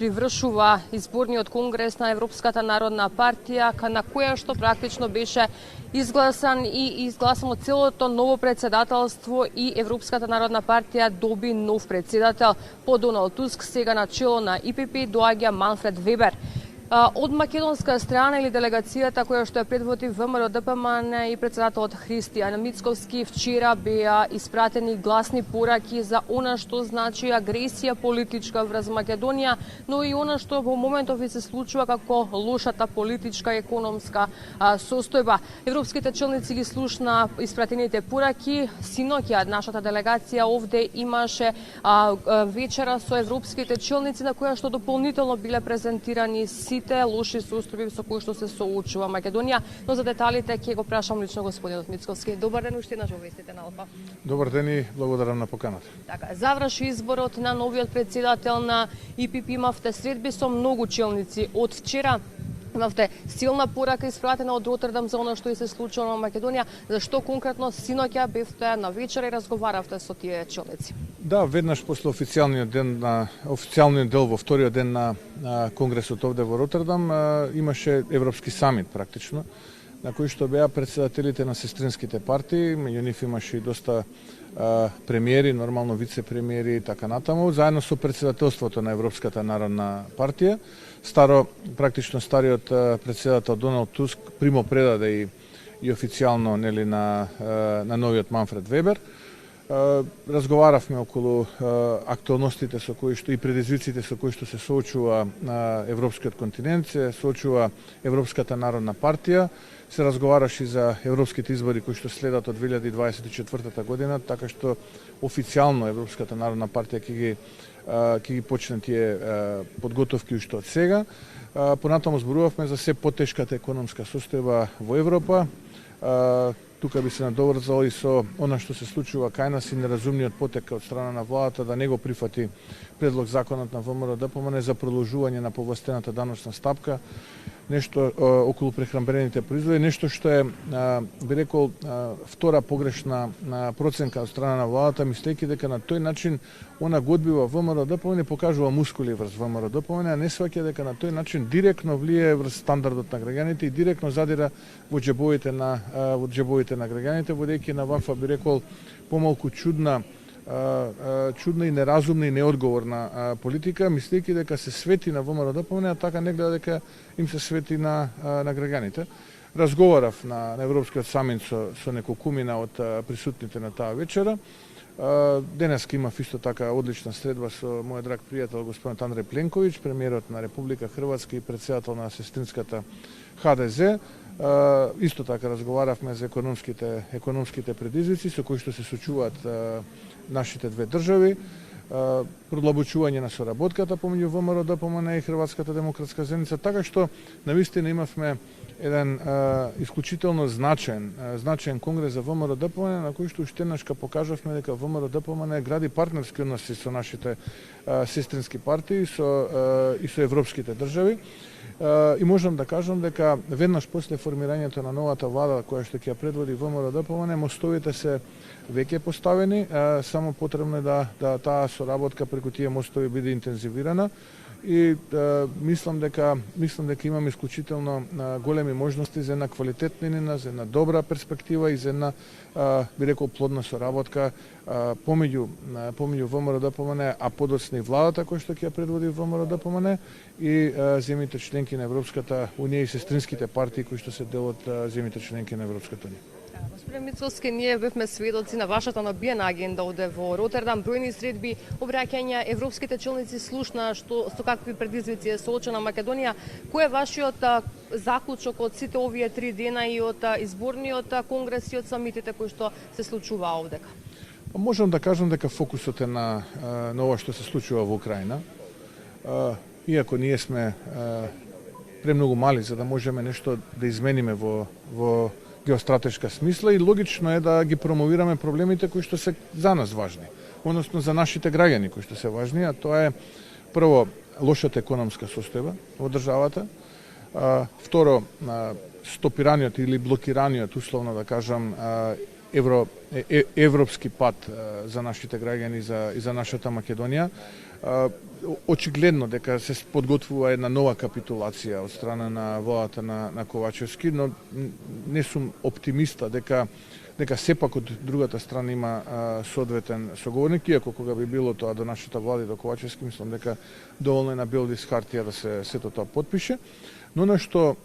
привршува изборниот конгрес на Европската народна партија, на која што практично беше изгласано целото ново председателство и Европската народна партија доби нов председател. По Доналд Туск сега на чело на ИПП доаѓа Манфред Вебер. Од македонска страна или делегацијата која што ја предводи ВМРО-ДПМН и председателот Христијан Мицковски вчера беа испратени гласни пораки за она што значи агресија политичка врз Македонија, но и она што во моментов се случува како лошата политичка и економска состојба. Европските челници ги слушна испратените пораки. Синоќа нашата делегација овде имаше вечера со европските челници на која што дополнително биле презентирани сите лоши состојби со кои што се соочува Македонија, но за деталите ќе го прашам лично господинот Мицковски. Добар ден уште еднаш во вестите на Алфа. Добар ден и благодарам на поканата. Така, заврши изборот на новиот председател на ИПП. Имавте средби со многу челници од вчера. Имавте силна порака испратена од Ротердам за оно што и се случува во Македонија. Зашто конкретно синоќа бевте на вечера и разговаравте со тие челници? Да, веднаш после официјалниот дел во вториот ден на конгресот овде во Ротердам имаше европски самит практично, на кој што беа председателите на сестринските партии, меѓу нив имаше и доста премиери, нормално вице-премиери и така натаму, заедно со председателството на Европската народна партија. Практично стариот председател Доналд Туск примо предаде и официјално на новиот Манфред Вебер. Разговаравме околу актуалностите со кои што и предизвиците со кои што се соочува европскиот континент, се соочува Европската народна партија, се разговараше за европските избори кои што следат од 2024 година, така што официјално Европската народна партија ќе ги почне тие подготовки уште од сега. Понатаму зборувавме за се потешката економска состојба во Европа. Тука би се надоврзал и со она што се случува кај нас и неразумниот потек од страна на владата да не го прифати предлог законот на ВМРО-ДПМН за продолжување на повластената даночна стапка, нешто околу прехранбените производи, нешто што е, би рекол, втора погрешна проценка од страна на владата, мислејќи дека на тој начин она го одбива ВМРО-ДПМН, покажува мускули врз ВМРО-ДПМН, а не сваќа дека на тој начин директно влие врз стандардот на граѓаните и директно задира во џебовите на граѓаните, водејќи на ваква, би рекол, помалку чудна и неразумна и неодговорна политика, мислејќи дека се свети на ВМРО-ДПМН, а така не гледа дека им се свети на граѓаните. Разговарав на Европскиот самит со неколкумина од присутните на таа вечера. Денеска имав исто така одлична средба со мојот драг пријател господин Андреј Пленковиќ, премиерот на Република Хрватска и председател на сестринската ХДЗ. Исто така разговаравме за економските предизвици со кои што се сочуваат нашите две држави, продлабочување на соработката помеѓу ВМРО-ДПМН и Хрватската демократска заедница, така што навистина имавме еден исклучително значаен конгрес за ВМРО-ДПМН, на кој што уште еднаш покажавме дека ВМРО-ДПМН гради партнерски односи со нашите сестрински партии и со европските држави. И можам да кажам дека веднаш после формирањето на новата влада која што ќе ја предводи ВМРО-ДПМН, мостовите се веќе поставени, само потребно е да таа соработка преку тие мостови биде интензивирана и мислам дека имаме исклучително големи можности за една квалитетна, за една добра перспектива и за една, би рекол, плодна соработка помеѓу ВМРО-ДПМН, а подоцна и владата која што ќе ја предводи ВМРО-ДПМН и земјите членки на Европската унија и сестринските партии кои што се дел од земјите членки на Европската унија. Господин Мицковски, ние бевме сведоци на вашата набиена агенда овде во Ротердам, бројни средби, обраќања, европските челници слушна со какви предизвици е соочена Македонија. Кој е вашиот заклучок од сите овие 3 дена и од изборниот конгрес и од самитите кои што се случува овдека? Можам да кажам дека фокусот е на ова што се случува во Украина. Иако ние сме премногу мали за да можеме нешто да измениме во геостратешка смисла и логично е да ги промовираме проблемите кои што се за нас важни, односно за нашите граѓани кои што се важни, а тоа е прво лошата економска состојба во државата, второ стопираниот или блокираниот, условно да кажам, европски пат за нашите граѓани и за нашата Македонија, Очигледно дека се подготвува една нова капитулација од страна на владата на Ковачевски, но не сум оптимиста дека сепак од другата страна има соодветен соговорник, иако кога би било тоа до нашата влада и до Ковачевски, мислам дека доволно е на бел лист хартија да се сето тоа потпише. Но на што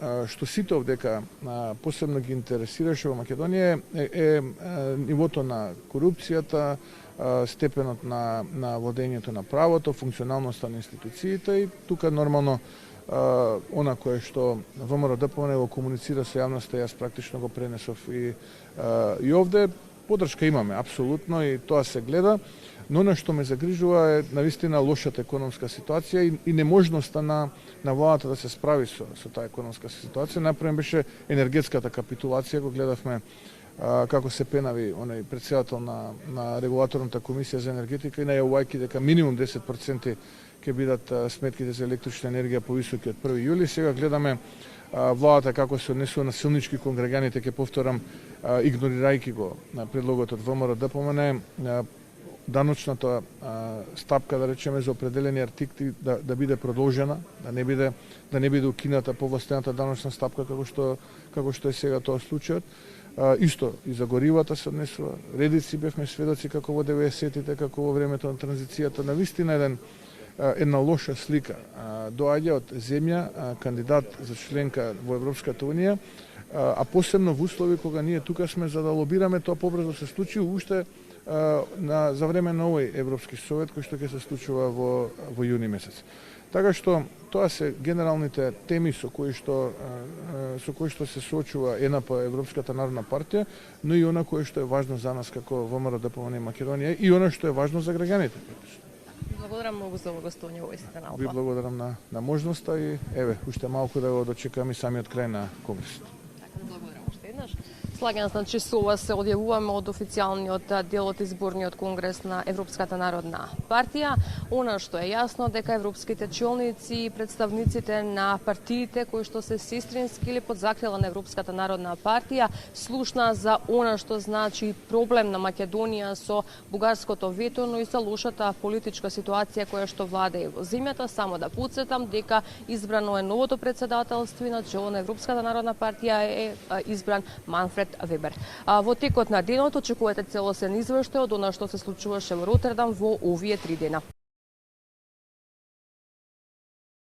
сите дека посебно ги интересираше во Македонија е нивото на корупцијата, степенот на владењето на правото, функционалноста на институциите и тука нормално она кое што ВМРО ДПМН го комуницира со јавноста, јас практично го пренесов и овде. Подршка имаме, апсолутно, и тоа се гледа, но на што ме загрижува е навистина лошата економска ситуација и неможноста на владата да се справи со таа економска ситуација. Например беше енергетската капитулација, го гледавме како се пенави оној претседател на регулаторната комисија за енергетика и најавувајќи дека минимум 10% ќе бидат сметките за електрична енергија повисоки од 1 јули. Сега гледаме владата како се однесува на силнички кон граѓаните, ќе повторам, игнорирајќи го на предлогот од ВМРО ДПМН, даночната стапка, да речеме, за определени артикли да биде продолжена, да не биде укината повластената даночна стапка како што е сега тоа случајот. Исто и за горивата се однесува. Редици бевме сведоци како во 90-тите, како во времето на транзицијата, навистина една лоша слика доаѓа од земја кандидат за членка во Европската унија, а посебно во услови кога ние тука сме за да лобираме тоа побрзо се случи уште за време на овој Европски совет кој што ќе се случува во јуни месец. Така што тоа се генералните теми со кои што се соочува ЕНП, Европската народна партија, но и она кое што е важно за нас како ВМРО ДПМН Македонија и она што е важно за граѓаните. Благодарам многу за гостување во Весите на Алфа. Ви благодарам на можноста и еве уште малку да го дочекаме самиот крај на конгресот. Благодарам уште еднаш. Слагам, значи, со ова се одјавуваме од официјалниот дел од изборниот конгрес на Европската народна партија. Она што е јасно дека европските челници и представниците на партиите кои што се сестрински или под закрила на Европската народна партија слушна за она што значи проблем на Македонија со бугарското вето, но и за лошата политичка ситуација која што влада и во земјата. Само да потсетам дека избрано е новото председателство и на чело на Европската народна партија е избран Манфред Вебер. Во текот на денот очекувате целосен извештај од она што се случуваше во Ротердам во овие 3 дена.